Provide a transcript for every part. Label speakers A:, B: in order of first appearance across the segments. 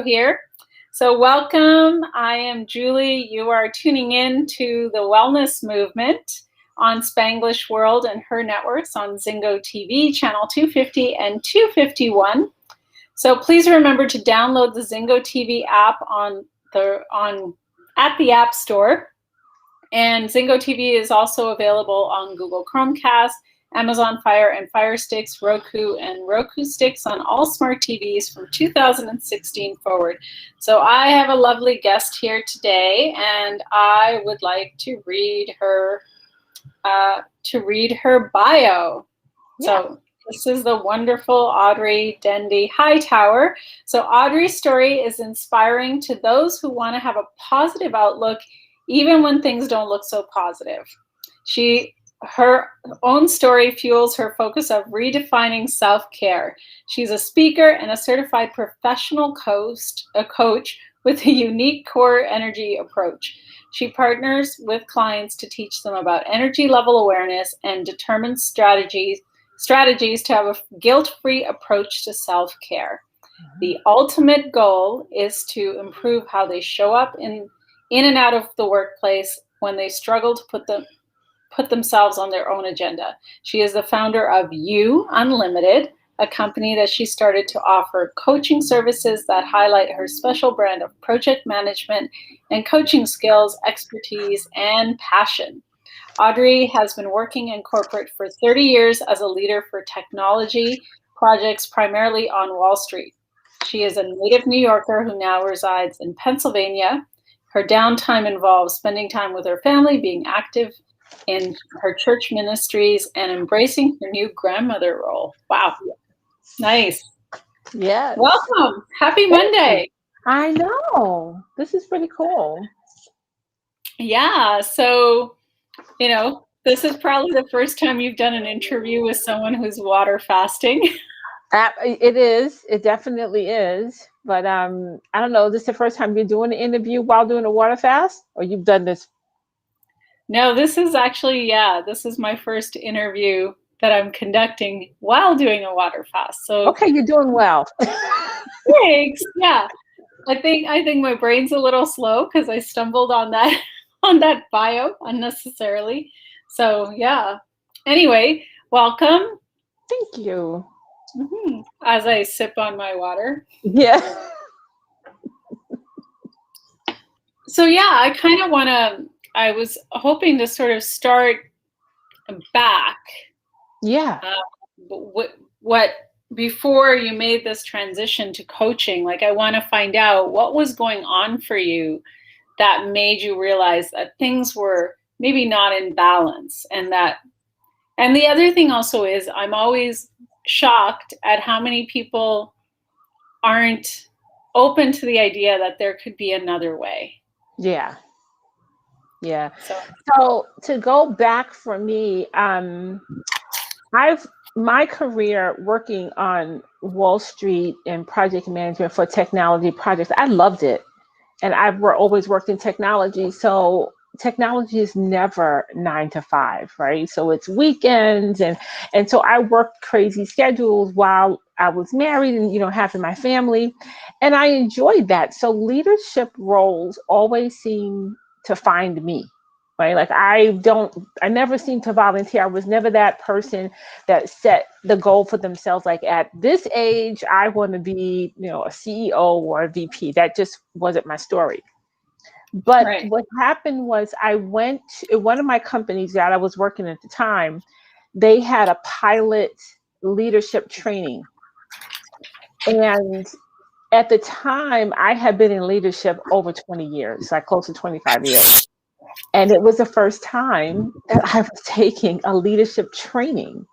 A: Here. So welcome. I am Julie. You are tuning in to the Wellness Movement on Spanglish World and her networks on Zingo TV, channel 250 and 251. So please remember to download the Zingo TV app at the App Store. And Zingo TV is also available on Google Chromecast, Amazon Fire and Fire Sticks, Roku, and Roku Sticks on all smart TVs from 2016 forward. So I have a lovely guest here today, and I would like to read her bio. Yeah. So this is the wonderful Audrey Dendy-Hightower. So Audrey's story is inspiring to those who want to have a positive outlook even when things don't look so positive. Her own story fuels her focus of redefining self-care. She's a speaker and a certified professional coach with a unique core energy approach. She partners with clients to teach them about energy level awareness and determines strategies to have a guilt-free approach to self-care. The ultimate goal is to improve how they show up in and out of the workplace when they struggle to put themselves on their own agenda. She is the founder of You Unlimited, a company that she started to offer coaching services that highlight her special brand of project management and coaching skills, expertise, and passion. Audrey has been working in corporate for 30 years as a leader for technology projects, primarily on Wall Street. She is a native New Yorker who now resides in Pennsylvania. Her downtime involves spending time with her family, being active in her church ministries, and embracing her new grandmother role. Wow. Nice.
B: Yes.
A: Welcome. Happy Monday.
B: I know. This is pretty cool.
A: Yeah. So, this is probably the first time you've done an interview with someone who's water fasting.
B: It is. It definitely is. But I don't know. Is this the first time you're doing an interview while doing a water fast, or you've done this?
A: No, this is actually, this is my first interview that I'm conducting while doing a water fast. So
B: okay, you're doing well.
A: Thanks. Yeah, I think my brain's a little slow because I stumbled on that bio unnecessarily. So yeah. Anyway, welcome.
B: Thank you.
A: Mm-hmm. As I sip on my water.
B: Yeah.
A: So yeah, I was hoping to sort of start back.
B: Yeah.
A: What before you made this transition to coaching, like I want to find out what was going on for you that made you realize that things were maybe not in balance, and the other thing also is I'm always shocked at how many people aren't open to the idea that there could be another way.
B: Yeah. Yeah. So to go back for me, my career working on Wall Street and project management for technology projects, I loved it. And I've always worked in technology. So technology is never 9 to 5, right? So it's weekends. And so I worked crazy schedules while I was married and, having my family. And I enjoyed that. So leadership roles always seem to find me. Right? Like I never seemed to volunteer. I was never that person that set the goal for themselves. Like at this age, I want to be, a CEO or a VP. That just wasn't my story. But right. What happened was I went to one of my companies that I was working at the time. They had a pilot leadership training. And at the time I had been in leadership over 20 years, like close to 25 years. And it was the first time that I was taking a leadership training.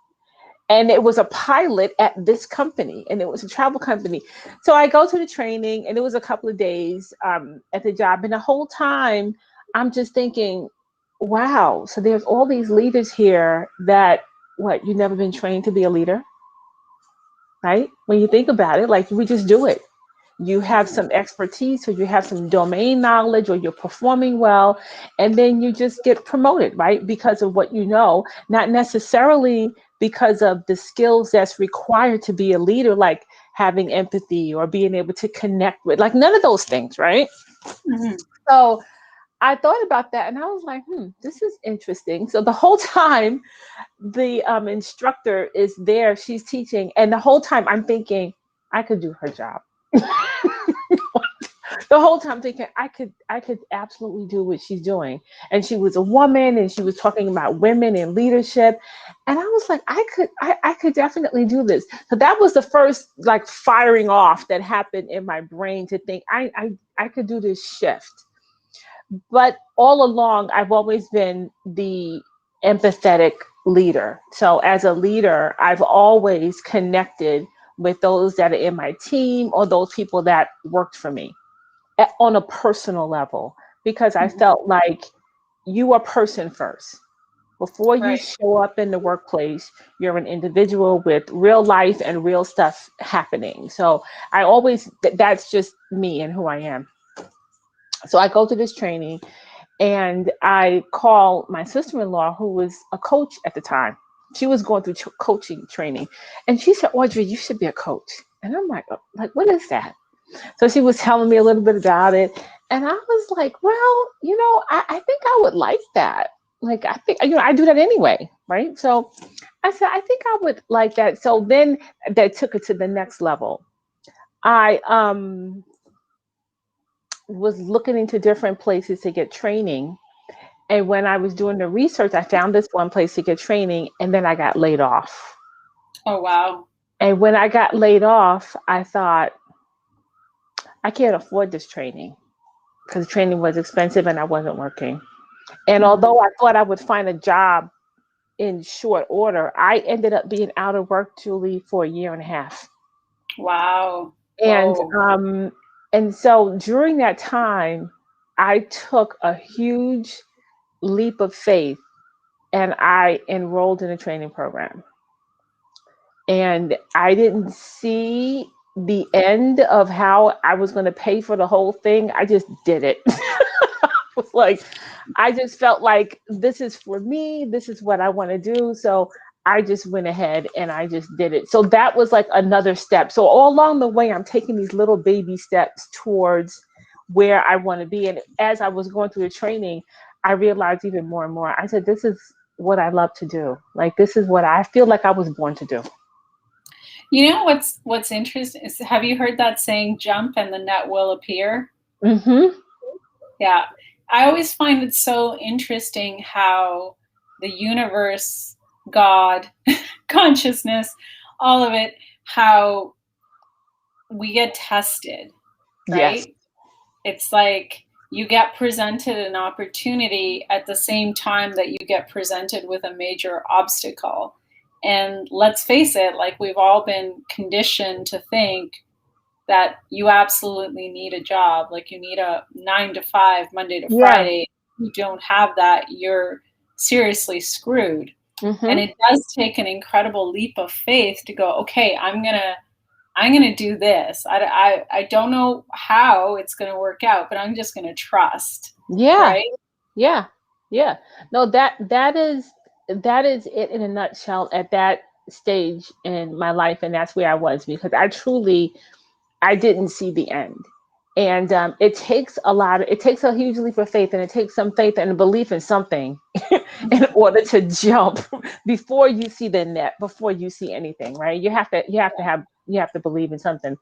B: And it was a pilot at this company, and it was a travel company. So I go to the training, and it was a couple of days at the job. And the whole time, I'm just thinking, wow, so there's all these leaders here that, you've never been trained to be a leader, right? When you think about it, like we just do it. You have some expertise, or you have some domain knowledge, or you're performing well, and then you just get promoted, right? Because of what you know, not necessarily because of the skills that's required to be a leader, like having empathy or being able to connect with, like none of those things, right?
A: Mhm.
B: So I thought about that and I was like, this is interesting. So the whole time the instructor is there, she's teaching, and the whole time I'm thinking, I could do her job. The whole time thinking I could absolutely do what she's doing. And she was a woman and she was talking about women in leadership. And I was like, I could definitely do this. So that was the first like firing off that happened in my brain to think I could do this shift. But all along, I've always been the empathetic leader. So as a leader, I've always connected with those that are in my team or those people that worked for me on a personal level, because I
A: Mhm.
B: felt like you are person first. Before you
A: Right.
B: show up in the workplace, you're an individual with real life and real stuff happening. So I always, that's just me and who I am. So I go to this training and I call my sister-in-law, who was a coach at the time. She was going through coaching training. And she said, Audrey, you should be a coach. And I'm like, what is that? So she was telling me a little bit about it. And I was like, well, I think I would like that. Like, I think, I do that anyway. Right. So I said, I think I would like that. So then that took it to the next level. I was looking into different places to get training. And when I was doing the research, I found this one place to get training, and then I got laid off.
A: Oh, wow.
B: And when I got laid off, I thought, I can't afford this training because the training was expensive and I wasn't working. And
A: Mhm.
B: although I thought I would find a job in short order, I ended up being out of work, Julie, for a year and a half.
A: Wow.
B: And
A: Whoa.
B: and so during that time, I took a huge leap of faith and I enrolled in a training program. And I didn't see the end of how I was going to pay for the whole thing. I just did it. Was like, I just felt like this is for me. This is what I want to do. So I just went ahead and I just did it. So that was like another step. So all along the way, I'm taking these little baby steps towards where I want to be. And as I was going through the training, I realized even more and more. I said, this is what I love to do. Like, this is what I feel like I was born to do.
A: You know what's interesting is, have you heard that saying, jump and the net will appear?
B: Mm-hmm.
A: Yeah. I always find it so interesting how the universe, God, consciousness, all of it, how we get tested,
B: Yes.
A: right? It's like you get presented an opportunity at the same time that you get presented with a major obstacle. And let's face it, like we've all been conditioned to think that you absolutely need a job, like you need a 9 to 5, Monday to
B: Yeah.
A: Friday. If you don't have that, you're seriously screwed. And
B: Mm-hmm.
A: it does take an incredible leap of faith to go, okay, I'm gonna do this. I don't know how it's gonna work out, but I'm just gonna trust,
B: Yeah.
A: right?
B: Yeah. Yeah. No, that is it in a nutshell at that stage in my life. And that's where I was, because I didn't see the end. And it takes a huge leap of faith, and it takes some faith and a belief in something in order to jump before you see the net, before you see anything, right? You have to believe in something.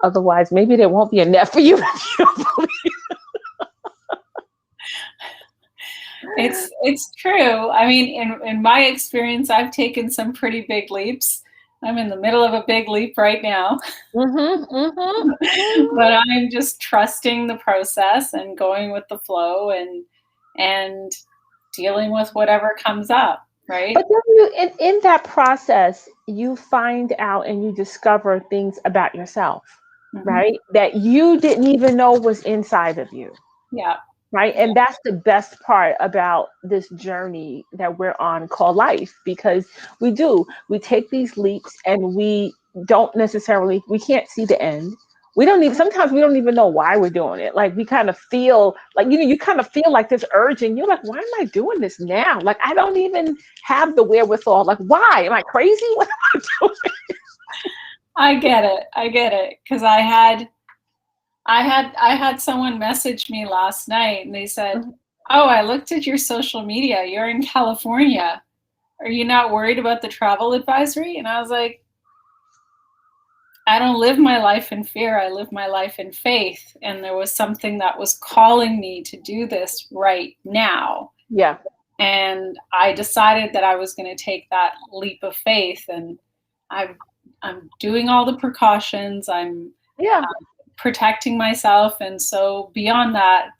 B: Otherwise, maybe there won't be a net for you if you don't believe.
A: It's true. I mean, in my experience, I've taken some pretty big leaps. I'm in the middle of a big leap right now,
B: Mm-hmm,
A: but
B: mm-hmm.
A: I'm just trusting the process and going with the flow and dealing with whatever comes up,
B: But
A: right?
B: then in that process, you find out and you discover things about yourself,
A: Hmm.
B: right? That you didn't even know was inside of you,
A: Yeah.
B: right?
A: Yeah.
B: And that's the best part about this journey that we're on called life, because we take these leaps and we can't see the end. Sometimes we don't even know why we're doing it. Like, we kind of feel like, you kind of feel like this urge and you're like, why am I doing this now? Like, I don't even have the wherewithal. Like, why? Am I crazy? What am I doing?
A: I get it. I get it. Because I had someone message me last night and they said,
B: Mhm.
A: "Oh, I looked at your social media. You're in California. Are you not worried about the travel advisory?" And I was like, I don't live my life in fear. I live my life in faith. And there was something that was calling me to do this right now.
B: Yeah.
A: And I decided that I was going to take that leap of faith. And I've, I'm doing all the precautions. I'm
B: Yeah.
A: protecting myself. And so beyond that,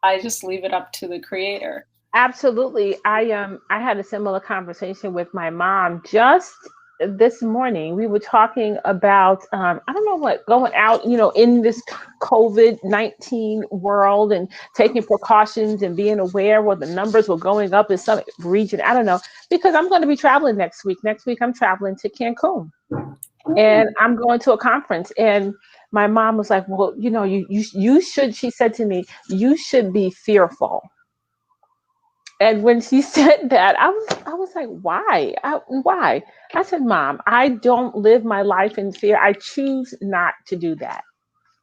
A: I just leave it up to the creator.
B: Absolutely. I had a similar conversation with my mom just this morning. We were talking about I don't know what, going out, in this COVID-19 world and taking precautions and being aware where the numbers were going up in some region. I don't know, because I'm going to be traveling next week. Next week I'm traveling to Cancun and I'm going to a conference. And my mom was like, "Well, you should," she said to me, "You should be fearful." And when she said that, I was like, why? Why? I said, Mom, I don't live my life in fear. I choose not to do that.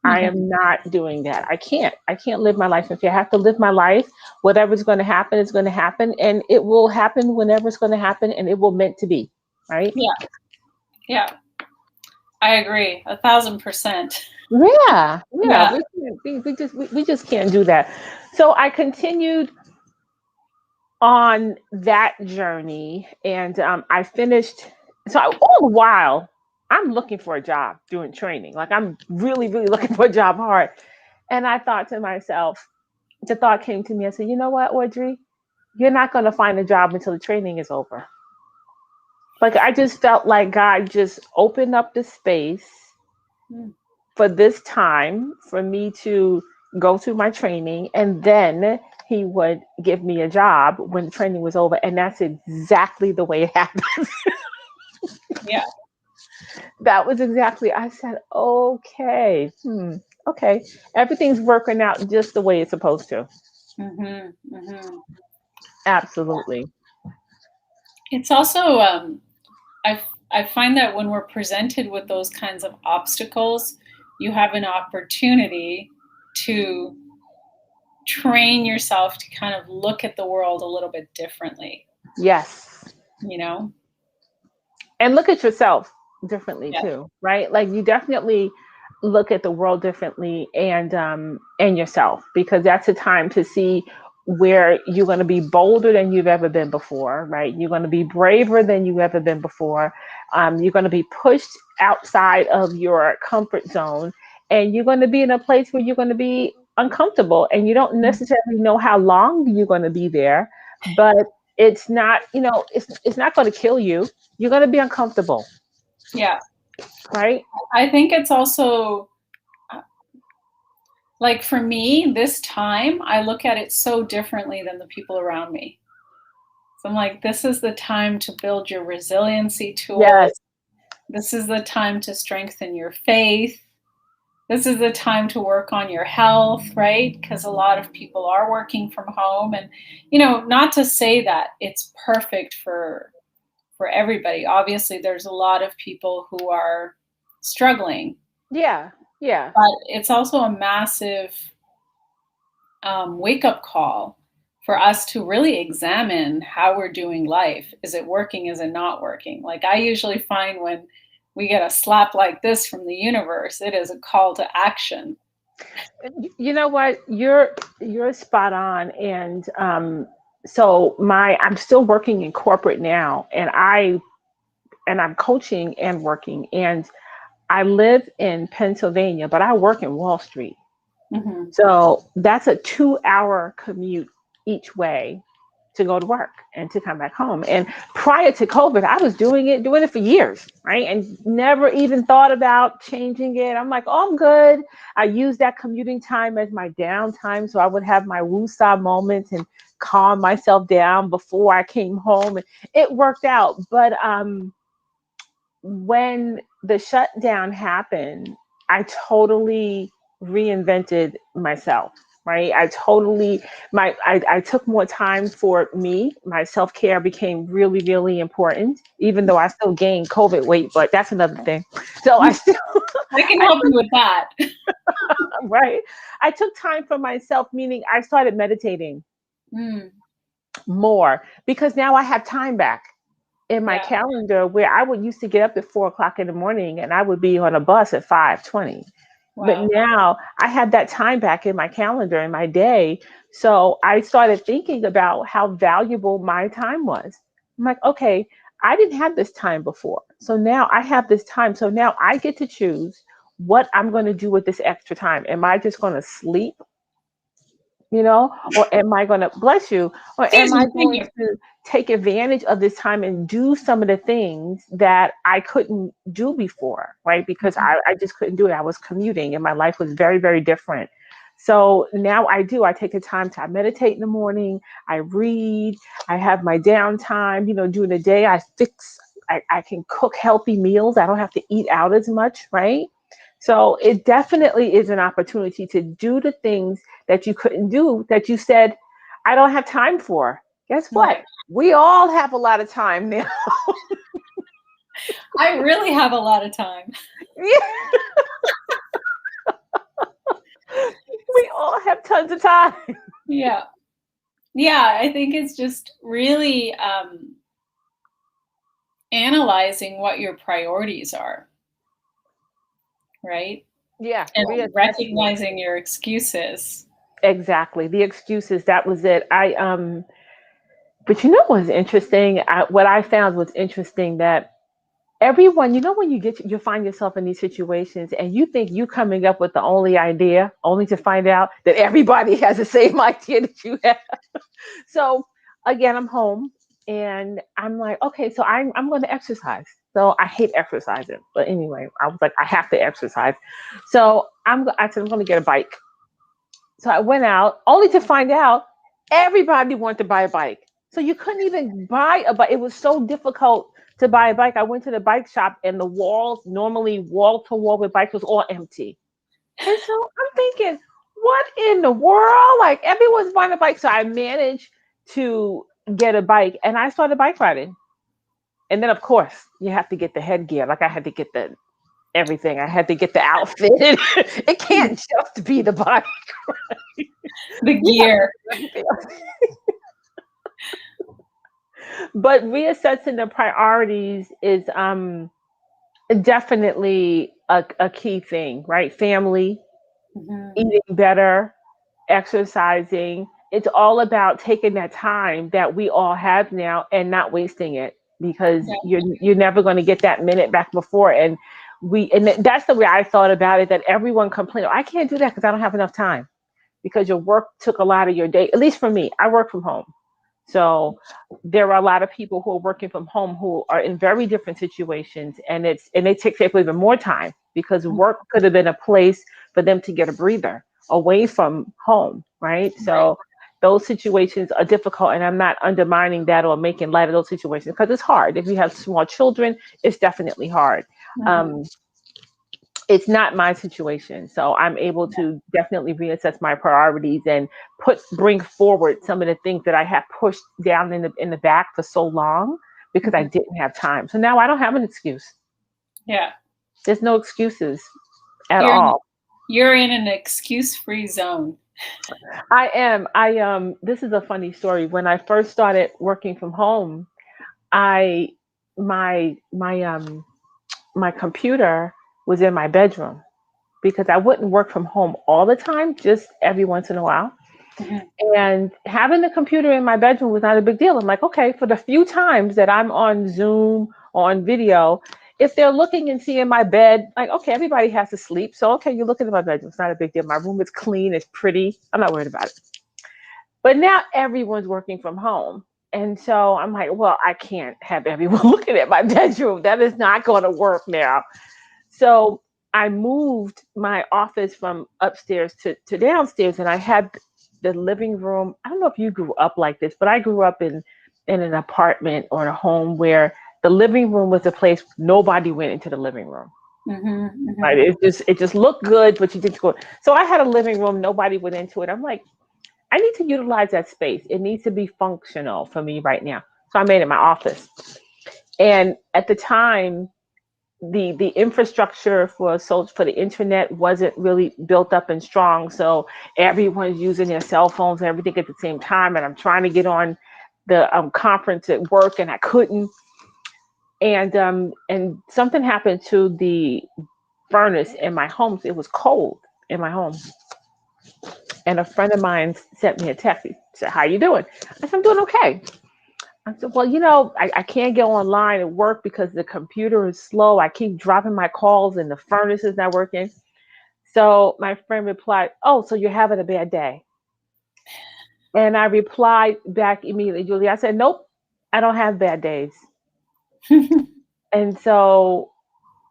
B: I
A: Mhm.
B: am not doing that. I can't. I can't live my life in fear. I have to live my life. Whatever's going to happen is going to happen, and it will happen whenever it's going to happen, and it will meant to be. Right?
A: Yeah, yeah, I agree 1,000%.
B: Yeah. Yeah.
A: Yeah.
B: We just can't do that. So I continued on that journey, and I finished. So all the while, I'm looking for a job doing training. Like I'm really, really looking for a job hard. And I thought to myself, the thought came to me. I said, you know what, Audrey, you're not going to find a job until the training is over. Like I just felt like God just opened up the space
A: Mm.
B: for this time for me to go through my training, and then he would give me a job when the training was over, and that's exactly the way it happened.
A: Yeah.
B: That was exactly, I said, okay, okay, everything's working out just the way it's supposed to.
A: Hmm. Hmm.
B: Absolutely.
A: It's also, I, I find that when we're presented with those kinds of obstacles, you have an opportunity to train yourself to kind of look at the world a little bit differently,
B: Yes.
A: you know?
B: And look at yourself differently
A: Yeah.
B: too, right? Like you definitely look at the world differently, and yourself, because that's a time to see where you're going to be bolder than you've ever been before, right? You're going to be braver than you've ever been before. You're going to be pushed outside of your comfort zone, and you're going to be in a place where you're going to be uncomfortable, and you don't necessarily know how long you're going to be there, but it's not, it's not going to kill you. You're going to be uncomfortable,
A: Yeah.
B: right?
A: I think it's also like for me, this time, I look at it so differently than the people around me. So I'm like, this is the time to build your resiliency tools.
B: Yes.
A: This is the time to strengthen your faith. This is the time to work on your health, right? Because a lot of people are working from home. And, not to say that it's perfect for everybody. Obviously, there's a lot of people who are struggling,
B: Yeah. Yeah.
A: but it's also a massive wake up call for us to really examine how we're doing life. Is it working? Is it not working? Like I usually find when we get a slap like this from the universe, it is a call to action.
B: You know what? You're spot on. And so I'm still working in corporate now, and I'm coaching and working, and I live in Pennsylvania, but I work in Wall Street.
A: Hmm.
B: So that's a 2-hour commute each way to go to work and to come back home. And prior to COVID, I was doing it for years, right? And never even thought about changing it. I'm like, oh, I'm good. I used that commuting time as my downtime. So I would have my woosah moments and calm myself down before I came home. And it worked out. But when the shutdown happened, I totally reinvented myself. right? I took more time for me. My self-care became really, really important, even though I still gained COVID weight, but that's another thing. So I still,
A: I can help you with that.
B: right? I took time for myself, meaning I started meditating
A: Mm,
B: more because now I have time back in my
A: yeah.
B: calendar where I would used to get up at 4 o'clock in the morning and I would be on a bus at 5:20. But
A: Wow.
B: now I have that time back in my calendar in my day. So I started thinking about how valuable my time was. I'm like, okay, I didn't have this time before. So now I have this time. So now I get to choose what I'm going to do with this extra time. Am I just going to sleep, or am I going to bless you, or
A: Excuse
B: am I
A: me. Thank
B: going
A: you.
B: to take advantage of this time and do some of the things that I couldn't do before, right? Because
A: Mhm.
B: I just couldn't do it. I was commuting and my life was very, very different. So now I do. I take the time to meditate in the morning. I read. I have my downtime. During the day, I can cook healthy meals. I don't have to eat out as much, right? So it definitely is an opportunity to do the things that you couldn't do that you said, I don't have time for. Guess what?
A: Right.
B: We all have a lot of time now.
A: I really have a lot of time.
B: We all have tons of time.
A: Yeah. Yeah. I think it's just really analyzing what your priorities are, right?
B: Yeah,
A: And
B: reassessing it.
A: recognizing your excuses.
B: Exactly. The excuses, that was it. But what's interesting? What I found was interesting that everyone, when you find yourself in these situations and you think you coming up with the only idea, only to find out that everybody has the same idea that you have. So again, I'm home and I'm like, okay, so I'm going to exercise. So I hate exercising, but anyway, I was like, I have to exercise. So I said I'm going to get a bike. So I went out only to find out everybody wanted to buy a bike. So you couldn't even buy a bike. It was so difficult to buy a bike. I went to the bike shop and the walls, normally wall to wall with bikes, was all empty. And so I'm thinking, what in the world? Like everyone's buying a bike. So I managed to get a bike and I started bike riding. And then of course you have to get the headgear. Like I had to get the everything. I had to get the outfit. It can't just be the bike.
A: The
B: You have to
A: gear.
B: do everything else. But reassessing the priorities is definitely a key thing, right? Family,
A: Mhm.
B: eating better, exercising. It's all about taking that time that we all have now and not wasting it because
A: Yeah.
B: you're never going to get that minute back before. And that's the way I thought about it. That everyone complained, I can't do that because I don't have enough time because your work took a lot of your day. At least for me, I work from home. So there are a lot of people who are working from home who are in very different situations, and they take even more time because work could have been a place for them to get a breather away from home, right?
A: Right.
B: So those situations are difficult, and I'm not undermining that or making light of those situations because it's hard. If you have small children, it's definitely hard.
A: Mhm.
B: Um, it's not my situation, so I'm able to definitely reassess my priorities and bring forward some of the things that I have pushed down in the back for so long because I
A: Mhm.
B: didn't have time. So now I don't have an excuse.
A: Yeah.
B: There's no excuses at
A: You're in,
B: all.
A: you're in an excuse-free zone.
B: I am. This is a funny story. When I first started working from home, I my computer was in my bedroom because I wouldn't work from home all the time, just every once in a while.
A: Mhm.
B: And having the computer in my bedroom was not a big deal. I'm like, okay, for the few times that I'm on Zoom or on video, if they're looking and seeing my bed, like, okay, everybody has to sleep. So, okay, you're looking at my bedroom. It's not a big deal. My room is clean, it's pretty. I'm not worried about it. But now everyone's working from home. And so I'm like, well, I can't have everyone looking at my bedroom. That is not going to work now. So I moved my office from upstairs to downstairs, and I had the living room. I don't know if you grew up like this, but I grew up in an apartment or a home where the living room was a place nobody went into the living room. Right? It just looked good, but you didn't go. So I had a living room. Nobody went into it. I'm like, I need to utilize that space. It needs to be functional for me right now. So I made it my office. And at the time, the infrastructure for the internet wasn't really built up and strong. So everyone's using their cell phones and everything at the same time. And I'm trying to get on the conference at work, and I couldn't. And something happened to the furnace in my home. It was cold in my home. And a friend of mine sent me a text. He said, "How you doing?" I said, "I'm doing okay." I said, "Well, I can't get online at work because the computer is slow. I keep dropping my calls and the furnace is not working." So my friend replied, "Oh, so you're having a bad day?" And I replied back immediately, Julie, I said, "Nope, I don't have bad days." And so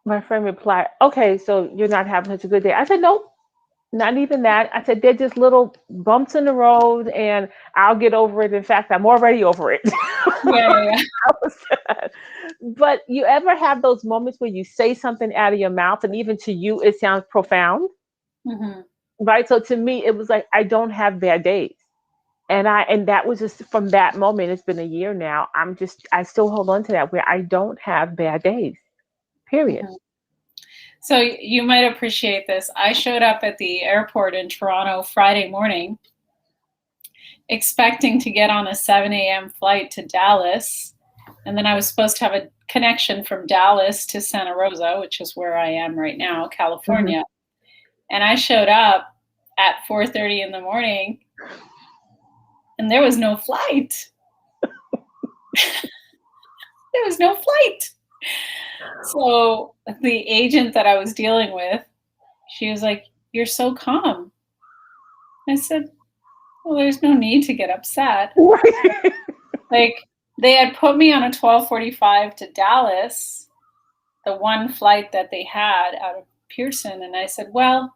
B: my friend replied, "Okay, so you're not having such a good day." I said, "Nope, not even that." I said, "They're just little bumps in the road and I'll get over it. In fact, I'm already over it."
A: Yeah.
B: But you ever have those moments where you say something out of your mouth and even to you it sounds profound? Right? So to me, it was like, I don't have bad days. And that was just from that moment. It's been a year now. I still hold on to that, where I don't have bad days, period.
A: So you might appreciate this. I showed up at the airport in Toronto Friday morning, expecting to get on a 7 a.m. flight to Dallas. And then I was supposed to have a connection from Dallas to Santa Rosa, which is where I am right now, California. And I showed up at 4:30 in the morning and there was no flight. There was no flight. So the agent that I was dealing with, she was like, "You're so calm." I said, "Well, there's no need to get upset." Like, they had put me on a 12:45 to Dallas, the one flight that they had out of Pearson. And I said, "Well,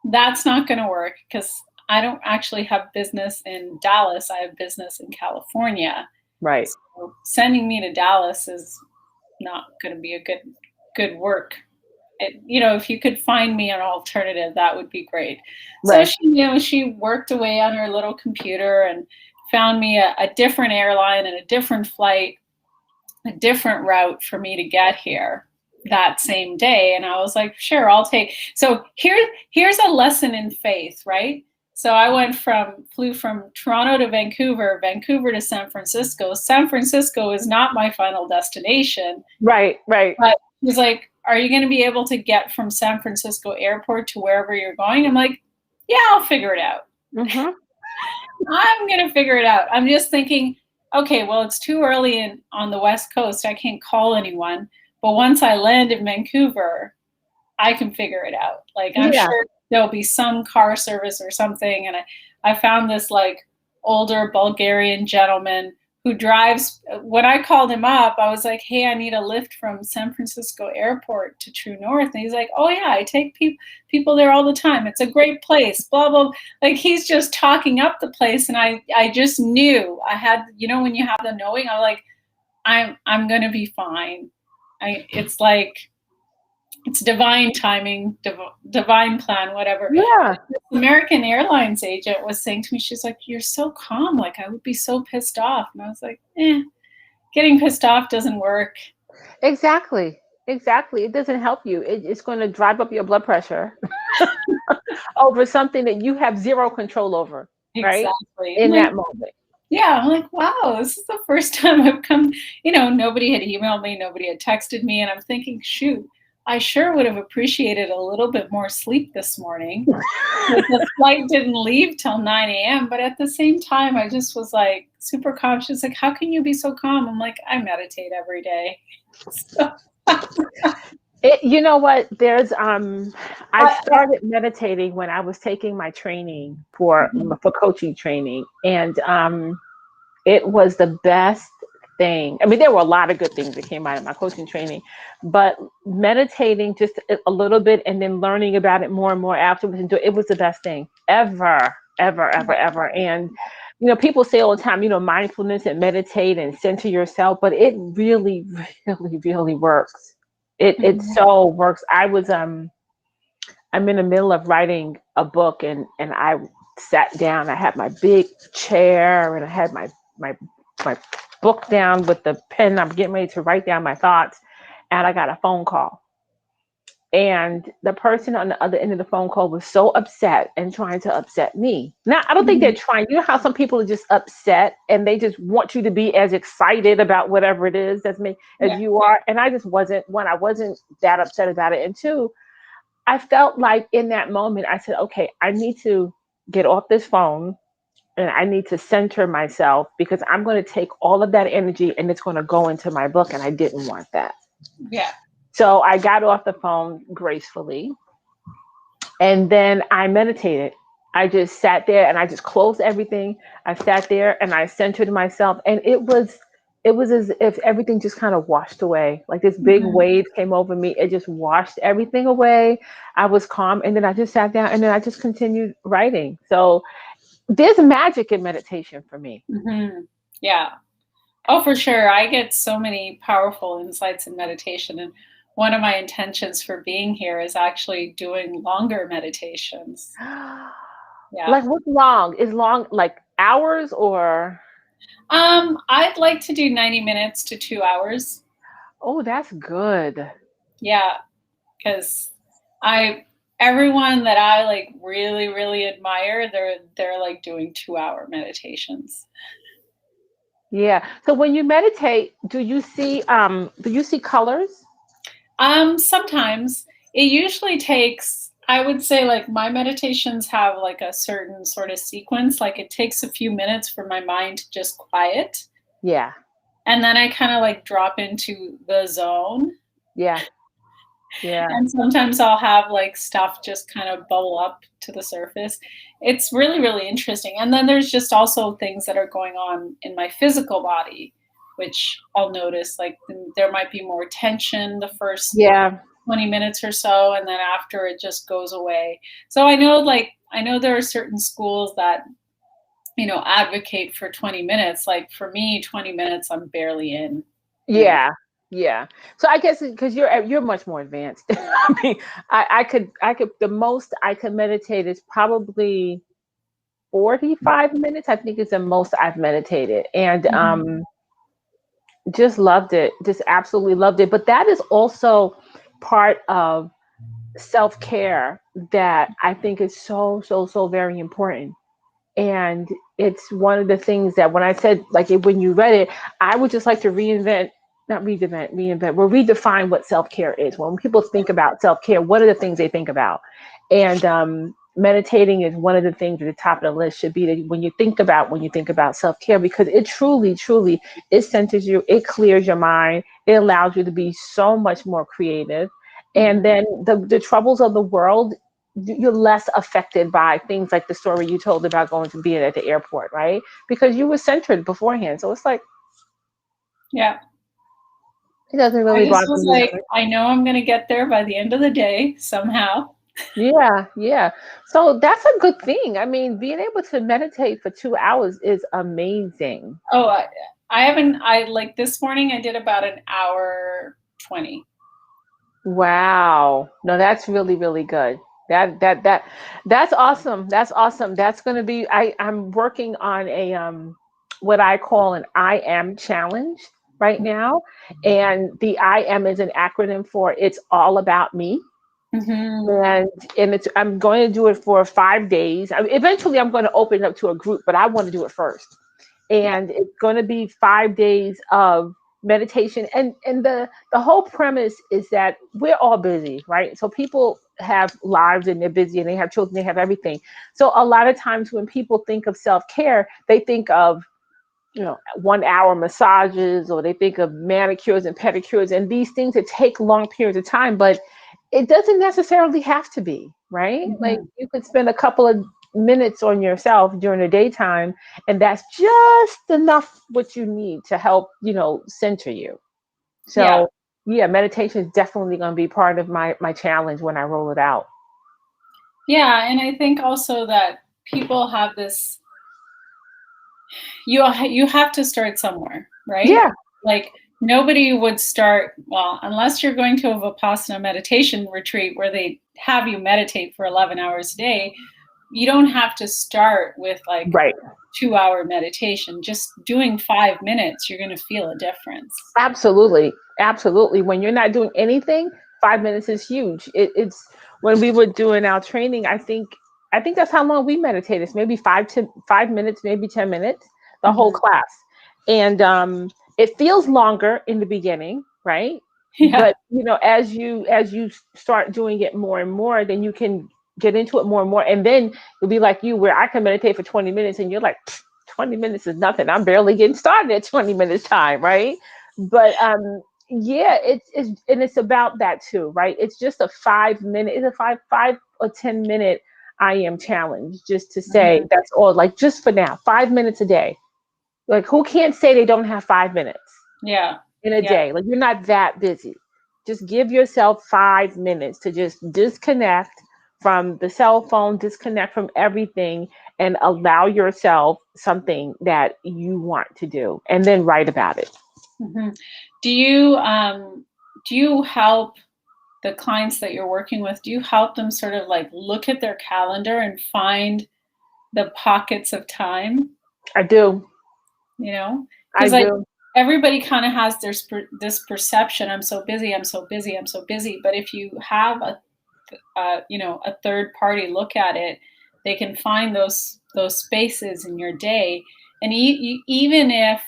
A: that's not going to work because I don't actually have business in Dallas. I have business in California.
B: Right.
A: So sending me to Dallas is not going to be a good work. If you could find me an alternative, that would be great."
B: Right.
A: So she worked away on her little computer and found me a different airline and a different flight, a different route for me to get here that same day. And I was like, "Sure, I'll take." So here's a lesson in faith, right? So I flew from Toronto to Vancouver, Vancouver to San Francisco. San Francisco is not my final destination.
B: Right.
A: But he was like, "Are you going to be able to get from San Francisco airport to wherever you're going?" I'm like, "Yeah, I'll figure it out." I'm going to figure it out. I'm just thinking, okay, well, it's too early on the West Coast. I can't call anyone. But once I land in Vancouver, I can figure it out. Like, I'm sure there'll be some car service or something. And I found this like older Bulgarian gentleman who drives. When I called him up, I was like, "Hey, I need a lift from San Francisco airport to True North." And he's like, "Oh yeah, I take people there all the time. It's a great place, blah, blah." Like, he's just talking up the place. And I just knew I had, when you have the knowing, I was like, I'm going to be fine. It's like, it's divine timing, divine plan, whatever.
B: Yeah.
A: The American Airlines agent was saying to me, she's like, "You're so calm. Like, I would be so pissed off." And I was like, getting pissed off doesn't work.
B: Exactly. It doesn't help you. It's going to drive up your blood pressure over something that you have zero control over. Right?
A: Exactly.
B: In that moment.
A: Yeah, I'm like, wow, this is the first time I've come, nobody had emailed me, nobody had texted me. And I'm thinking, shoot, I sure would have appreciated a little bit more sleep this morning. The flight didn't leave till 9 a.m. But at the same time, I just was like super conscious. Like, how can you be so calm? I'm like, I meditate every day. So.
B: You know what? I started meditating when I was taking my training for coaching training. And it was the best thing. I mean, there were a lot of good things that came out of my coaching training, but meditating just a little bit and then learning about it more and more afterwards, it was the best thing ever. And, people say all the time, mindfulness and meditate and center yourself, but it really, really, really works. It
A: Mhm.
B: so works. I'm in the middle of writing a book, and I sat down. I had my big chair, and I had my book down with the pen. I'm getting ready to write down my thoughts, and I got a phone call. And the person on the other end of the phone call was so upset and trying to upset me. Now, I don't think they're
A: Mhm.
B: trying. You know how some people are just upset and they just want you to be as excited about whatever it is that's me as
A: Yeah.
B: you are. And I just wasn't. One, I wasn't that upset about it, and two, I felt like in that moment, I said, okay, I need to get off this phone and I need to center myself because I'm going to take all of that energy and it's going to go into my book. And I didn't want that.
A: Yeah.
B: So I got off the phone gracefully and then I meditated. I just sat there and I just closed everything. I sat there and I centered myself and it was as if everything just kind of washed away. Like this big
A: Mhm.
B: wave came over me. It just washed everything away. I was calm and then I just sat down and then I just continued writing. So there's magic in meditation for me.
A: Mhm. Yeah. Oh, for sure. I get so many powerful insights in meditation. And one of my intentions for being here is actually doing longer meditations. Yeah.
B: Like what's long? Is long like hours or
A: I'd like to do 90 minutes to 2 hours.
B: oh, that's good.
A: Yeah. Because I, everyone that I like really, really admire, they're like doing 2 hour meditations.
B: Yeah. So when you meditate, do you see colors?
A: Sometimes it usually takes, I would say like my meditations have like a certain sort of sequence. Like it takes a few minutes for my mind to just quiet.
B: Yeah.
A: And then I kind of like drop into the zone.
B: Yeah. Yeah.
A: And sometimes I'll have like stuff just kind of bubble up to the surface. It's really, really interesting. And then there's just also things that are going on in my physical body, which I'll notice like there might be more tension the first
B: Yeah.
A: 20 minutes or so, and then after it just goes away. So I know there are certain schools that advocate for 20 minutes. Like for me, 20 minutes I'm barely in.
B: Yeah. Yeah. So I guess because you're much more advanced. I mean, I could the most I could meditate is probably 45 minutes. I think is the most I've meditated. And
A: Mhm.
B: just loved it. Just absolutely loved it. But that is also part of self-care that I think is so, so, so very important. And it's one of the things that when I said, like, when you read it, I would just like to not reinvent, well, redefine what self care is. When people think about self care, what are the things they think about? And meditating is one of the things at the top of the list should be that when you think about self care, because it truly, truly, it centers you, it clears your mind, it allows you to be so much more creative. And
A: Mhm.
B: then the troubles of the world, you're less affected by things like the story you told about going to being at the airport, right? Because you were centered beforehand. So it's like,
A: Yeah.
B: it doesn't
A: I
B: really
A: just
B: bother
A: was
B: me that
A: like,
B: much.
A: I know I'm going to get there by the end of the day somehow.
B: Yeah, yeah. So that's a good thing. I mean, being able to meditate for 2 hours is amazing.
A: Oh, I haven't, I like this morning I did about an hour 20.
B: Wow. No, that's really, really good. That's awesome. That's awesome. That's gonna be I'm working on a what I call an I am challenge right now. And the I am is an acronym for it's all about me.
A: Hmm.
B: And I'm going to do it for 5 days. Eventually I'm going to open it up to a group, but I want to do it first.
A: Yeah.
B: And it's going to be 5 days of meditation. And the whole premise is that we're all busy, right? So people have lives and they're busy and they have children, they have everything. So a lot of times when people think of self-care, they think of 1 hour massages, or they think of manicures and pedicures and these things that take long periods of time, but it doesn't necessarily have to be, right? Like
A: Hmm.
B: you could spend a couple of minutes on yourself during the daytime, and that's just enough what you need to help, center you.
A: Yeah.
B: So yeah, meditation is definitely going to be part of my challenge when I roll it out.
A: Yeah. And I think also that people have this, you have to start somewhere, right?
B: Yeah.
A: Like nobody would start, well, unless you're going to a Vipassana meditation retreat where they have you meditate for 11 hours a day, you don't have to start with like
B: Right.
A: 2-hour meditation. Just doing 5 minutes, you're going to feel a difference.
B: Absolutely. Absolutely. When you're not doing anything, 5 minutes is huge. It's when we were doing our training, I think that's how long we meditate. It's maybe 5 minutes, maybe 10 minutes, the whole class. And it feels longer in the beginning, right?
A: Yeah.
B: But as you start doing it more and more, then you can get into it more and more. And then you'll be like you, where I can meditate for 20 minutes and you're like, 20 minutes is nothing. I'm barely getting started at 20 minutes time, right? But yeah, it's about that too, right? It's just a 5 minute, it's a five or 10 minute I am challenge, just to say that's all, like just for now, 5 minutes a day. Like who can't say they don't have 5 minutes
A: Yeah.
B: in a day? Like you're not that busy. Just give yourself 5 minutes to just disconnect from the cell phone, disconnect from everything, and allow yourself something that you want to do, and then write about it.
A: Mm-hmm. Do you help the clients that you're working with? Do you help them sort of like look at their calendar and find the pockets of time?
B: I do. I
A: Because like
B: do.
A: everybody kind of has this perception, I'm so busy, I'm so busy, I'm so busy. But if you have a third party look at it, they can find those spaces in your day. And even if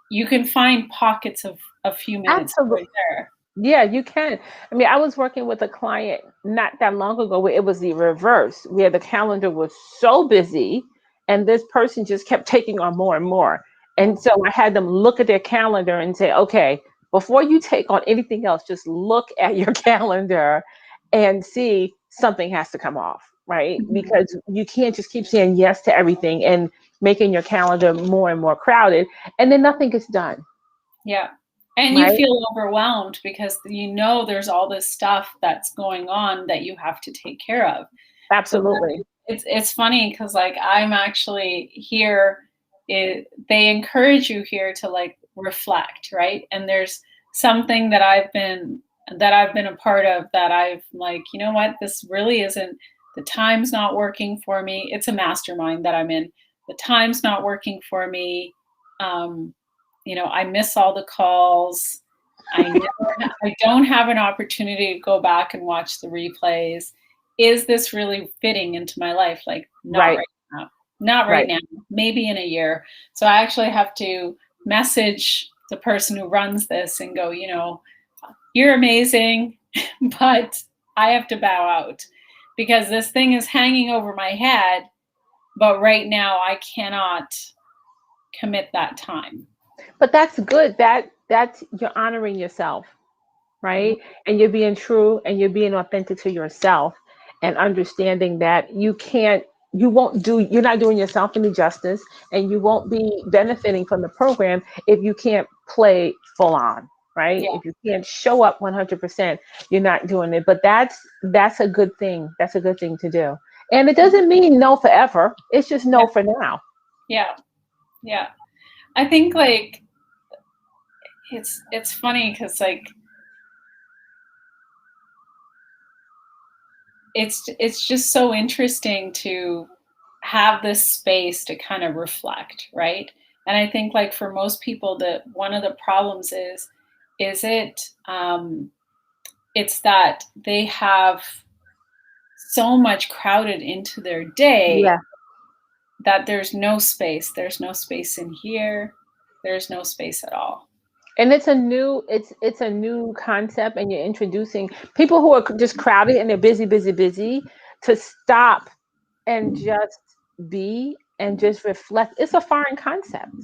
A: you can find pockets of a few minutes
B: Absolutely.
A: right there.
B: Yeah, you can. I mean, I was working with a client not that long ago where it was the reverse, where the calendar was so busy and this person just kept taking on more and more. And so I had them look at their calendar and say, okay, before you take on anything else, just look at your calendar and see something has to come off, right? Because you can't just keep saying yes to everything and making your calendar more and more crowded, and then nothing gets done.
A: Yeah. And you
B: Right?
A: feel overwhelmed because there's all this stuff that's going on that you have to take care of. So
B: Absolutely.
A: it's funny because like I'm actually here. They encourage you here to like reflect, right? And there's something that I've been a part of that I've like, you know what, this really isn't, the time's not working for me. It's a mastermind that I'm in. The time's not working for me. I miss all the calls. I don't have an opportunity to go back and watch the replays. Is this really fitting into my life? Like, not
B: Right.
A: right now. Not right
B: Right.
A: now. Maybe in a year. So I actually have to message the person who runs this and go, you're amazing, but I have to bow out because this thing is hanging over my head. But right now, I cannot commit that time.
B: But that's good. That's you're honoring yourself, right? And you're being true and you're being authentic to yourself, and understanding that you're not doing yourself any justice, and you won't be benefiting from the program if you can't play full on, right?
A: Yeah.
B: If you can't show up 100%, you're not doing it. But that's a good thing. That's a good thing to do. And it doesn't mean no forever. It's just no for now.
A: Yeah. Yeah. I think like it's funny because like it's just so interesting to have this space to kind of reflect, right? And I think like for most people that one of the problems is it's that they have so much crowded into their day
B: Yeah.
A: that there's no space in here, there's no space at all.
B: And it's a new concept, and you're introducing people who are just crowded and they're busy, busy, busy, to stop and just be and just reflect. It's a foreign concept,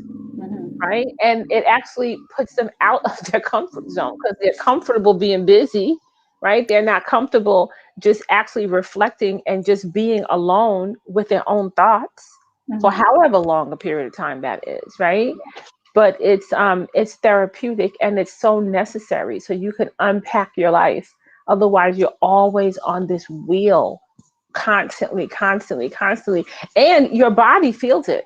B: right? And it actually puts them out of their comfort zone because they're comfortable being busy, right? They're not comfortable just actually reflecting and just being alone with their own thoughts for however long a period of time that is, right? But it's therapeutic, and it's so necessary so you can unpack your life. Otherwise you're always on this wheel, constantly, constantly, constantly, and your body feels it.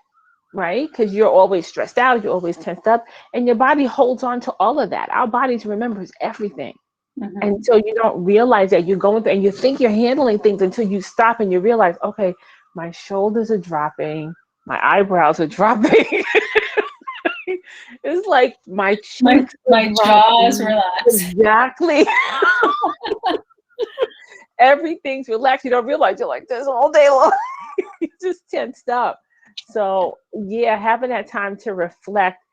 B: right? Because you're always stressed out, you're always tensed up, and your body holds on to all of that. Our bodies remembers everything. And
A: Mm-hmm.
B: so you don't realize that you're going through and you think you're handling things until you stop and you realize, okay, my shoulders are dropping, my eyebrows are dropping. It's like my cheeks are
A: My jaws
B: dropping.
A: relax.
B: Exactly. Everything's relaxed. You don't realize you're like this all day long. You just tensed up. So yeah, having that time to reflect,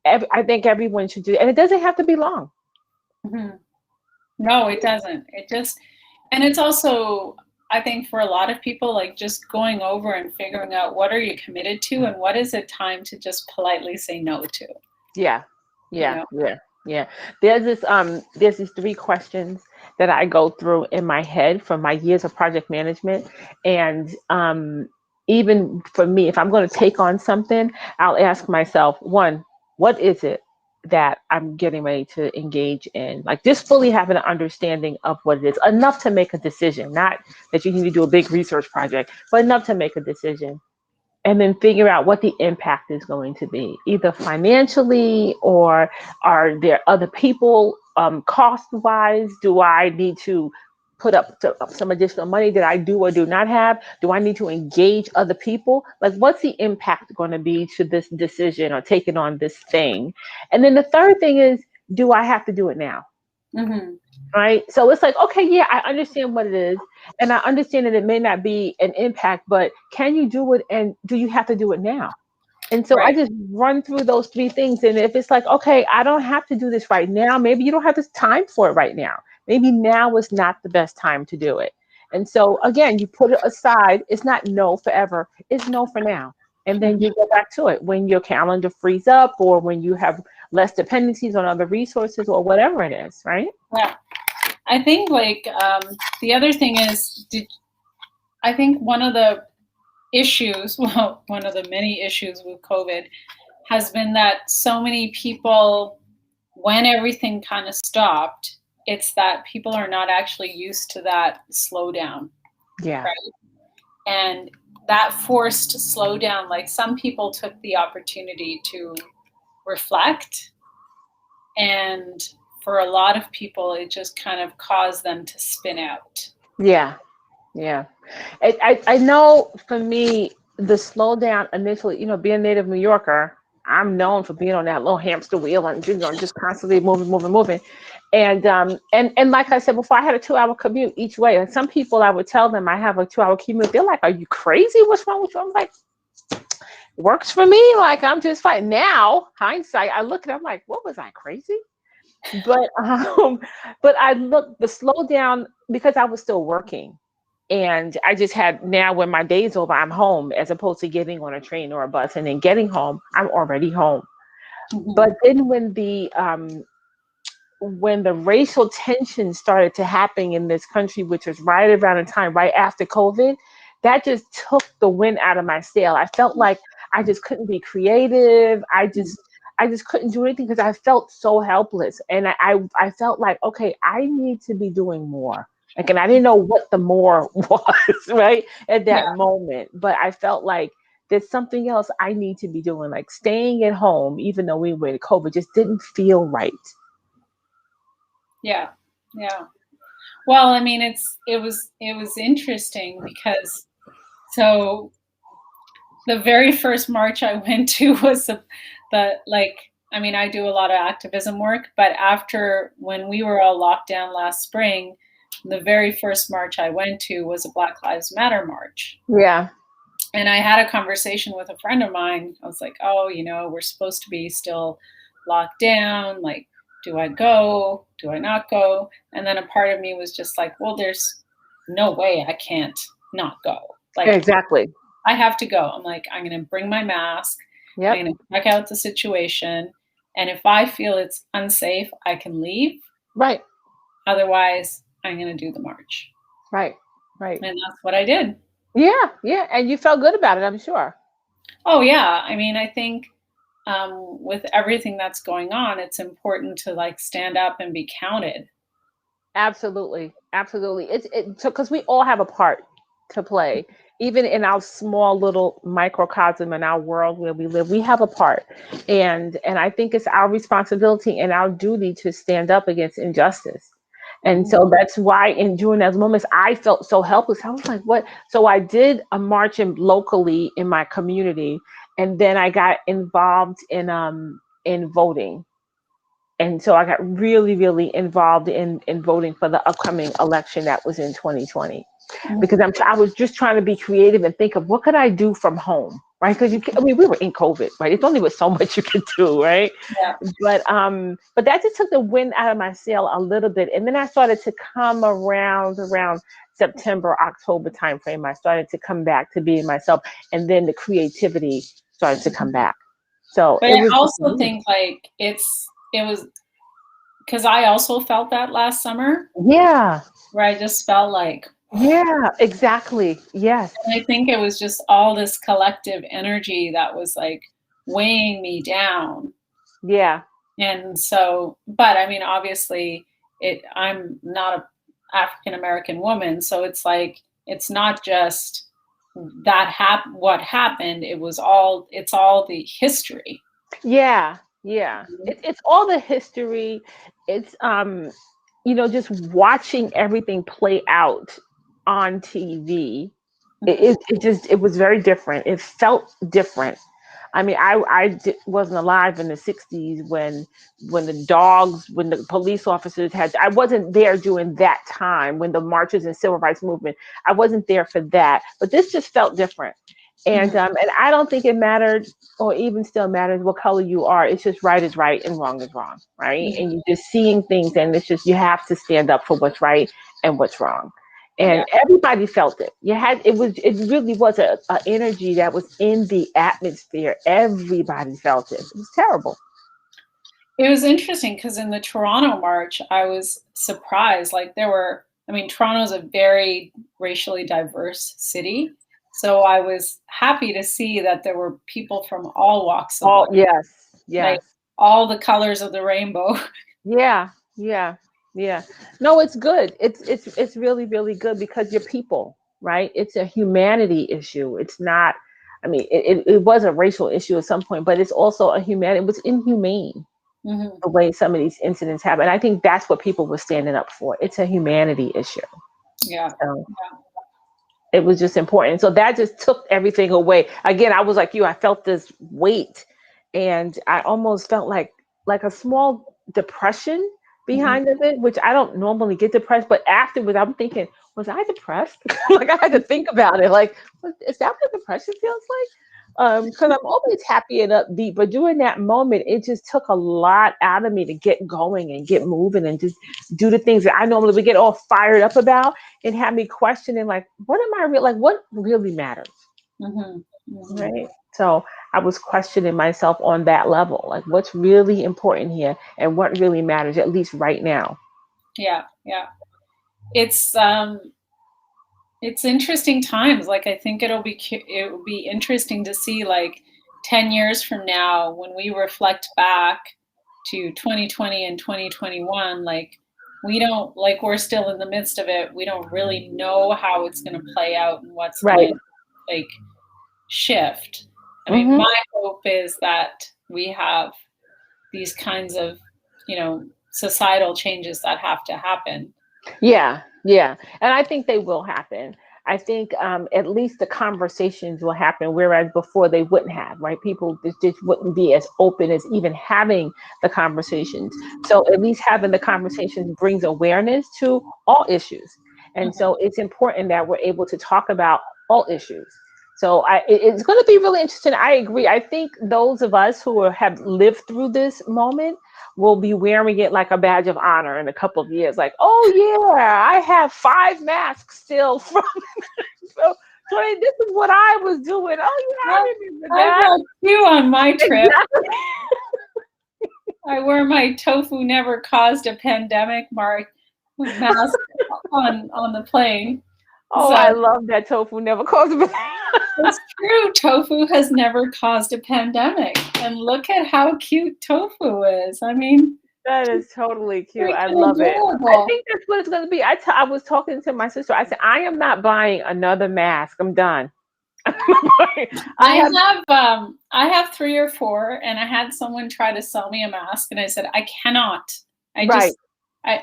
B: I think everyone should do, and it doesn't have to be long.
A: Mm-hmm. No, it doesn't. It just, and it's also, I think for a lot of people, like just going over and figuring out what are you committed to and what is it time to just politely say no to,
B: Yeah,
A: you
B: yeah,
A: know?
B: yeah, yeah. There's these three questions that I go through in my head from my years of project management, and even for me, if I'm going to take on something, I'll ask myself, one, what is it that I'm getting ready to engage in? Like just fully having an understanding of what it is, enough to make a decision, not that you need to do a big research project, but enough to make a decision, and then figure out what the impact is going to be, either financially or are there other people, cost wise? Do I need to put up some additional money that I do or do not have? Do I need to engage other people? Like, what's the impact going to be to this decision or taking on this thing? And then the third thing is, do I have to do it now?
A: Mm-hmm.
B: Right. So it's like, okay, yeah, I understand what it is. And I understand that it may not be an impact, but can you do it? And do you have to do it now? And so I
A: Right.
B: just run through those three things. And if it's like, okay, I don't have to do this right now, maybe you don't have this time for it right now. Maybe now is not the best time to do it. And so again, you put it aside. It's not no forever, it's no for now. And then
A: Mm-hmm.
B: you go back to it when your calendar frees up or when you have less dependencies on other resources or whatever it is, right?
A: Yeah. I think like the other thing is, I think one of the issues, well, one of the many issues with COVID has been that so many people, when everything kind of stopped, it's that people are not actually used to that slowdown,
B: Yeah.
A: right? And that forced slowdown, like some people took the opportunity to reflect, and for a lot of people, it just kind of caused them to spin out.
B: Yeah. Yeah. I know for me, the slowdown initially, being a native New Yorker, I'm known for being on that little hamster wheel and just constantly moving, moving, moving. And like I said before, I had a 2 hour commute each way. And some people I would tell them I have a 2 hour commute. They're like, are you crazy? What's wrong with you? I'm like, works for me. Like I'm just fine. Now, hindsight, I look at it, I'm like, what was I crazy? But but I look the slowdown because I was still working. And I just had now when my day's over, I'm home as opposed to getting on a train or a bus and then getting home, I'm already home. But
A: Mm-hmm.
B: then when the racial tension started to happen in this country, which was right around the time right after COVID, that just took the wind out of my sail. I felt like I just couldn't be creative. I just couldn't do anything because I felt so helpless. And I felt like, okay, I need to be doing more. Like, and I didn't know what the more was, right? At
A: Yeah,
B: that moment. But I felt like there's something else I need to be doing. Like staying at home, even though we were in COVID, just didn't feel right.
A: yeah, yeah. Well, I mean, it was interesting because so the very first march I went to was the like I mean, I do a lot of activism work, but after when we were all locked down last spring, the very first march I went to was a Black Lives Matter march.
B: Yeah.
A: And I had a conversation with a friend of mine. I was like, "Oh, we're supposed to be still locked down. Like, do I go? Do I not go?" And then a part of me was just like, "Well, there's no way I can't not go. Like,
B: Exactly.
A: I have to go." I'm like, "I'm going to bring my mask. I'm
B: Yep.
A: going to check out the situation. And if I feel it's unsafe, I can leave.
B: Right.
A: Otherwise, I'm going to do the march."
B: Right. Right.
A: And that's what I did.
B: Yeah. Yeah. And you felt good about it, I'm sure.
A: Oh, yeah. I mean, I think with everything that's going on, it's important to like stand up and be counted.
B: Absolutely. Absolutely. It's so because we all have a part to play. even in our small little microcosm in our world where we live, we have a part. And I think it's our responsibility and our duty to stand up against injustice. And
A: Mhm.
B: so that's why during those moments I felt so helpless. I was like, what? So I did a march locally in my community, and then I got involved in voting. And so I got really, really involved in voting for the upcoming election that was in 2020, because
A: Mhm.
B: I was just trying to be creative and think of what could I do from home, right? Because I mean, we were in COVID, right? It's only was so much you could do, right?
A: Yeah.
B: But that just took the wind out of my sail a little bit, and then I started to come around September, October timeframe. I started to come back to being myself, and then the creativity started to come back. So
A: But
B: it
A: I
B: was just
A: also think like it was because I also felt that last summer
B: yeah,
A: where I just felt like,
B: yeah, exactly, yes,
A: and I think it was just all this collective energy that was like weighing me down.
B: yeah.
A: And so, but I mean, obviously, I'm not a African American woman, so it's like it's not just what happened. It's all the history.
B: Yeah, yeah. It's all the history. It's just watching everything play out on TV.
A: Mhm.
B: It was very different. It felt different. I mean, wasn't alive in the '60s when the police officers had. I wasn't there during that time when the marches and civil rights movement. I wasn't there for that, but this just felt different.
A: Mhm.
B: And I don't think it mattered or even still matters what color you are. It's just right is right and wrong is wrong, right?
A: Mhm.
B: And you're just seeing things, and it's just you have to stand up for what's right and what's wrong.
A: Yeah.
B: And everybody felt it. It really was a energy that was in the atmosphere. Everybody felt it. It was terrible.
A: It was interesting because in the Toronto March, I was surprised. Like I mean, Toronto's a very racially diverse city. So I was happy to see that there were people from all walks of life,
B: Oh yes,
A: like
B: yes.
A: all the colors of the rainbow.
B: Yeah, yeah, yeah. No, it's good. It's really, really good because you're people, right? It's a humanity issue. It's not. I mean, it was a racial issue at some point, but it's also a human. It was inhumane
A: Hmm.
B: the way some of these incidents happen. And I think that's what people were standing up for. It's a humanity issue.
A: Yeah.
B: So it was just important. So that just took everything away. Again, I was like you. I felt this weight, and I almost felt like a small depression
A: Hmm.
B: behind of it, which I don't normally get depressed. But afterwards, I'm thinking, was I depressed? Like I had to think about it. Like, is that what depression feels like? Because I'm always happy and upbeat, but during that moment, it just took a lot out of me to get going and get moving and just do the things that I normally would get all fired up about, and have me questioning like, what am I like? What really matters,
A: Hmm. Hmm.
B: right? So I was questioning myself on that level, like what's really important here and what really matters, at least right now.
A: Yeah. Yeah. It's um it's interesting times. Like I think it will be interesting to see like 10 years from now when we reflect back to 2020 and 2021, like we don't like we're still in the midst of it. We don't really know how it's going to play out and what's going
B: Right.
A: to like shift. I mean,
B: Hmm.
A: my hope is that we have these kinds of, societal changes that have to happen.
B: Yeah, yeah. And I think they will happen. I think at least the conversations will happen, whereas before they wouldn't have, right? People just wouldn't be as open as even having the conversations. So at least having the conversations brings awareness to all issues. And
A: Mhm.
B: so it's important that we're able to talk about all issues. So it's going to be really interesting. I agree. I think those of us who have lived through this moment will be wearing it like a badge of honor in a couple of years. Like, oh yeah, I have 5 masks still from so, this is what I was doing. Oh yeah,
A: Well,
B: I remember
A: I've
B: that.
A: had two on my trip.
B: Exactly.
A: I wore my tofu never caused a pandemic mark mask on the plane.
B: Oh,
A: So
B: I love that tofu never caused a
A: it's true. Tofu has never caused a pandemic. And look at how cute tofu is. I mean,
B: That is totally cute. I
A: Freaking
B: love it. I
A: adorable.
B: think that's what it's going to be. I was talking to my sister. I said, I am not buying another mask. I'm done. I have
A: I have 3 or 4, and I had someone try to sell me a mask, and I said, I cannot.
B: right.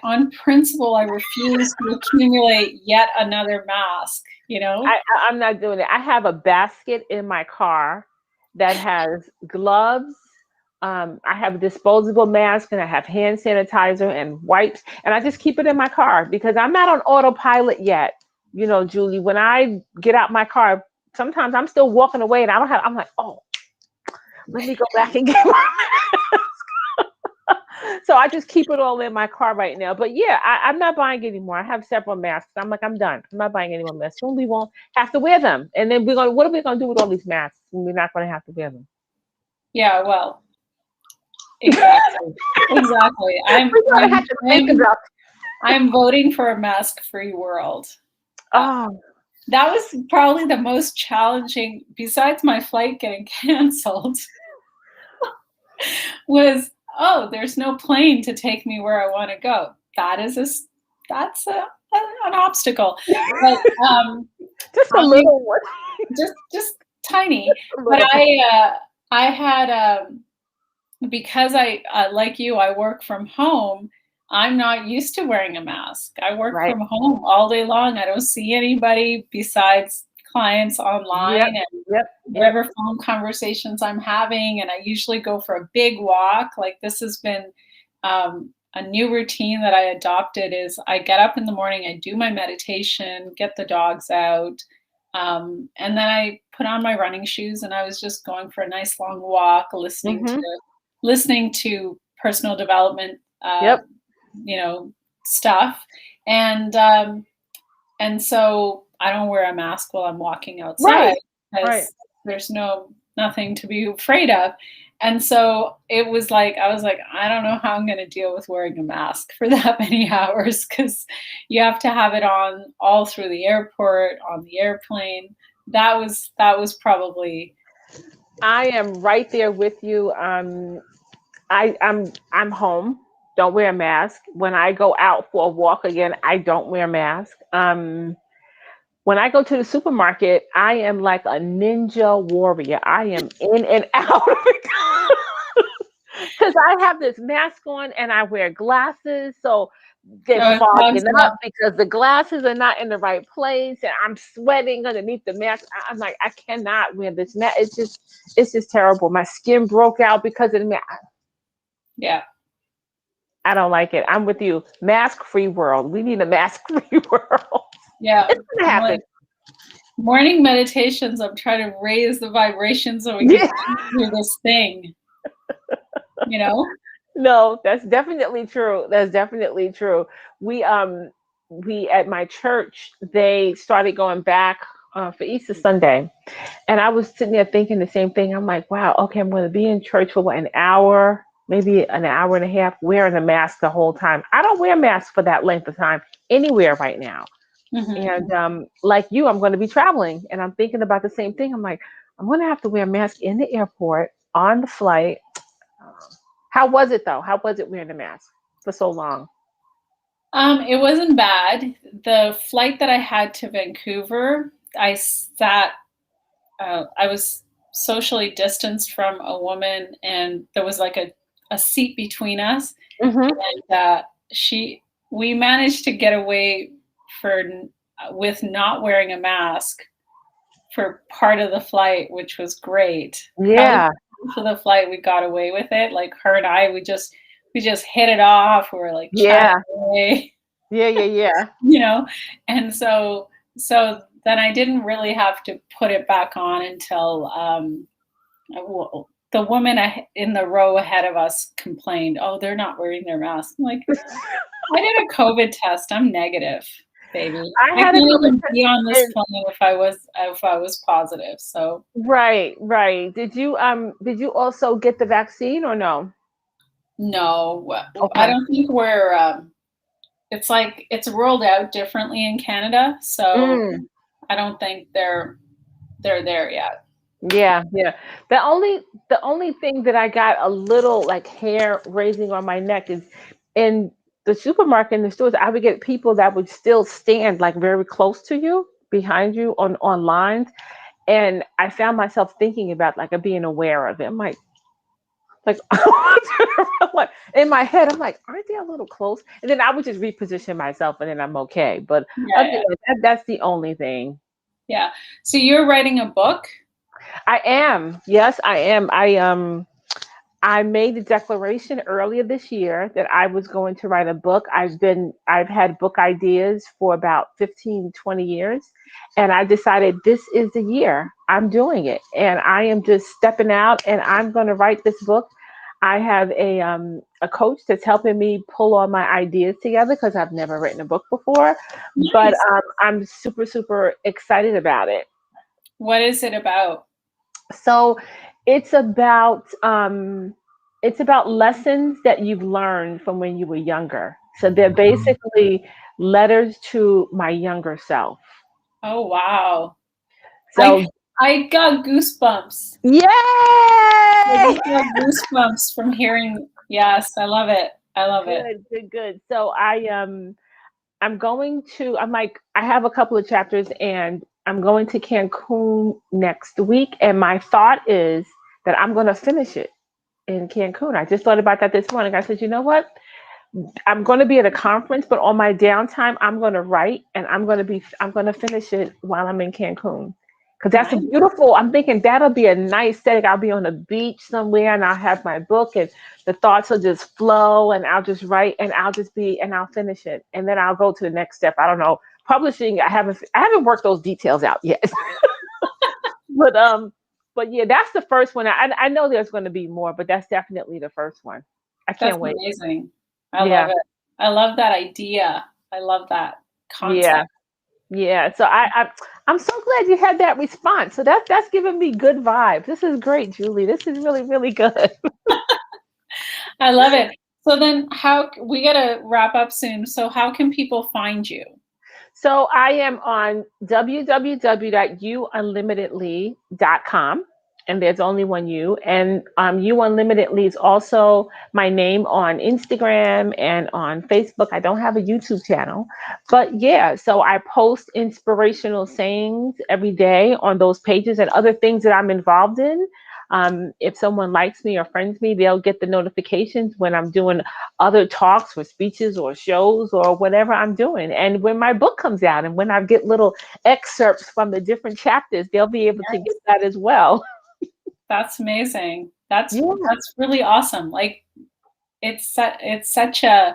A: On principle, I refuse to accumulate yet another mask, you know?
B: I'm not doing it. I have a basket in my car that has gloves. I have a disposable mask and I have hand sanitizer and wipes, and I just keep it in my car because I'm not on autopilot yet. You know, Julie, when I get out my car, sometimes I'm still walking away and I'm like, oh, let me go back and get my so I just keep it all in my car right now. But yeah, I'm not buying anymore. I have several masks. I'm like, I'm done. I'm not buying any more masks. Soon we won't have to wear them. And then what are we gonna do with all these masks when we're not gonna have to wear them?
A: Yeah, well, exactly. Exactly.
B: We're gonna have to think about
A: I'm voting for a mask-free world.
B: oh
A: That was probably the most challenging, besides my flight getting canceled, was, oh, there's no plane to take me where I want to go. That's an obstacle, but
B: just a little one.
A: just tiny.
B: A
A: But
B: little.
A: I had because I like you, I work from home. I'm not used to wearing a mask. I work
B: Right.
A: from home all day long. I don't see anybody besides clients
B: Yep.
A: online and
B: Yep.
A: whatever phone conversations I'm having. And I usually go for a big walk. Like this has been a new routine that I adopted is I get up in the morning, I do my meditation, get the dogs out. And then I put on my running shoes and I was just going for a nice long walk,
B: Mm-hmm.
A: listening to personal development,
B: Yep.
A: you know, stuff. And so I don't wear a mask while I'm walking outside
B: Right.
A: because
B: Right.
A: there's nothing to be afraid of. And so it was like, I was like, I don't know how I'm going to deal with wearing a mask for that many hours because you have to have it on all through the airport, on the airplane. That was probably.
B: I am right there with you. I'm home. Don't wear a mask. When I go out for a walk again, I don't wear a mask. When I go to the supermarket, I am like a ninja warrior. I am in and out because I have this mask on and I wear glasses, so they're
A: Oh, it clogs
B: fogging up
A: up.
B: because the glasses are not in the right place, and I'm sweating underneath the mask. I'm like, I cannot wear this mask. It's just terrible. My skin broke out because of the mask.
A: Yeah.
B: I don't like it. I'm with you. Mask free world. We need a mask free world.
A: Yeah.
B: It's gonna happen.
A: Like morning meditations, I'm trying to raise the vibration so we can
B: Yeah.
A: get through this thing, you know?
B: No, that's definitely true. That's definitely true. We at my church, they started going back for Easter Sunday, and I was sitting there thinking the same thing. I'm like, wow, okay, I'm going to be in church for what, an hour, maybe an hour and a half, wearing a mask the whole time. I don't wear masks for that length of time anywhere right now.
A: Mm-hmm.
B: And like you, I'm going to be traveling, and I'm thinking about the same thing. I'm like, I'm going to have to wear a mask in the airport, on the flight. How was it though? How was it wearing a mask for so long?
A: It wasn't bad. The flight that I had to Vancouver, I was socially distanced from a woman, and there was like a seat between us.
B: Mm-hmm.
A: And we managed to get away for with not wearing a mask for part of the flight, which was great. Probably
B: Yeah,
A: for the flight, we got away with it. Like her and I, we just hit it off. We were like chatting
B: yeah,
A: away,
B: yeah.
A: you know. And so then I didn't really have to put it back on until the woman in the row ahead of us complained, "Oh, they're not wearing their masks." I'm like, I did a COVID test. I'm negative, baby.
B: I
A: I
B: had
A: can't
B: a COVID
A: even be on this
B: test.
A: plane if I was positive. So
B: Right, right. Did you also get the vaccine or no?
A: no, I
B: Okay.
A: don't think we're. It's like it's rolled out differently in Canada, so
B: Mm.
A: I don't think they're there yet.
B: Yeah, yeah. The only thing that I got a little like hair raising on my neck is in the supermarket and the stores. I would get people that would still stand like very close to you, behind you on lines, and I found myself thinking about like being aware of it. I'm like like, in my head, I'm like, aren't they a little close? And then I would just reposition myself, and then I'm okay. But
A: Yeah,
B: other
A: yeah,
B: than that's the only thing.
A: yeah. So you're writing a book?
B: I am. Yes, I am. I made the declaration earlier this year that I was going to write a book. I've had book ideas for about 15, 20 years. And I decided this is the year I'm doing it. And I am just stepping out and I'm going to write this book. I have a coach that's helping me pull all my ideas together because I've never written a book before. But
A: Nice.
B: I'm super, super excited about it.
A: What is it about?
B: So it's about lessons that you've learned from when you were younger. So they're basically letters to my younger self.
A: Oh, wow. I
B: So
A: I got goosebumps. I
B: yay!
A: just got goosebumps from hearing. Yes, I love it. I love it.
B: Good, good, good. So I'm going to I'm like I have a couple of chapters and I'm going to Cancun next week and my thought is that I'm going to finish it in Cancun. I just thought about that this morning. I said, you know what? I'm going to be at a conference, but on my downtime, I'm going to write and I'm going to finish it while I'm in Cancun. Because that's a
A: Nice.
B: beautiful, I'm thinking that'll be a nice setting. I'll be on a beach somewhere and I'll have my book and the thoughts will just flow and I'll just write and I'll finish it. And then I'll go to the next step. I don't know. Publishing, I haven't worked those details out yet. but, but yeah, that's the first one. I know there's going to be more, but that's definitely the first one. I
A: That's
B: can't wait.
A: amazing. I love
B: Yeah.
A: it. I love that idea. I love that
B: Yeah.
A: concept.
B: Yeah, so I'm so glad you had that response. So that's giving me good vibes. This is great, Julie. This is really, really good.
A: I love it. So then how we got to wrap up soon. So how can people find you?
B: So I am on www.youunlimitedly.com, and there's only one U. And You Unlimitedly is also my name on Instagram and on Facebook. I don't have a YouTube channel, but yeah. So I post inspirational sayings every day on those pages and other things that I'm involved in. If someone likes me or friends me, they'll get the notifications when I'm doing other talks or speeches or shows or whatever I'm doing. And when my book comes out and when I get little excerpts from the different chapters, they'll be able to get that as well.
A: That's amazing.
B: Yeah.
A: That's really awesome. Like it's such a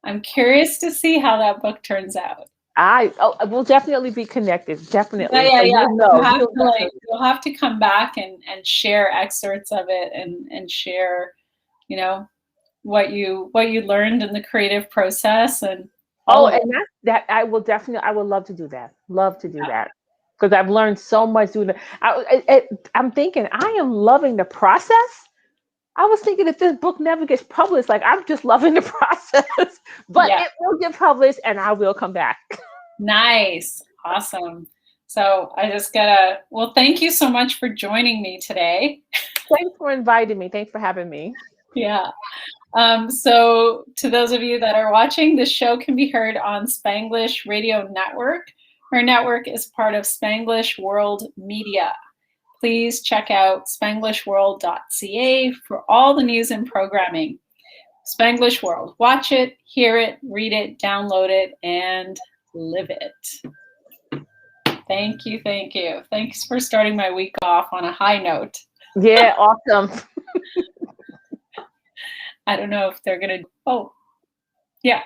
A: I'm curious to see how that book turns out.
B: I will definitely be connected.
A: Yeah,
B: Definitely.
A: yeah,
B: So
A: yeah.
B: you'll know. You'll definitely.
A: You'll have to come back and share excerpts of it and share, you know, what you learned in the creative process and all
B: Oh,
A: of it.
B: and that I would love to do that. Love to do that. Because I've learned so much doing it. I'm thinking I am loving the process. I was thinking if this book never gets published, like I'm just loving the process, but
A: Yeah.
B: it will get published and I will come back.
A: Nice. Awesome. So I just gotta, well, thank you so much for joining me today.
B: Thanks for inviting me. Thanks for having me.
A: Yeah. So to those of you that are watching, this show can be heard on Spanglish Radio Network. Our network is part of Spanglish World Media. Please check out spanglishworld.ca for all the news and programming. Spanglish World. Watch it, hear it, read it, download it, and live it. Thank you, thank you. Thanks for starting my week off on a high note.
B: Yeah, awesome.
A: I don't know if they're gonna. Oh, yeah.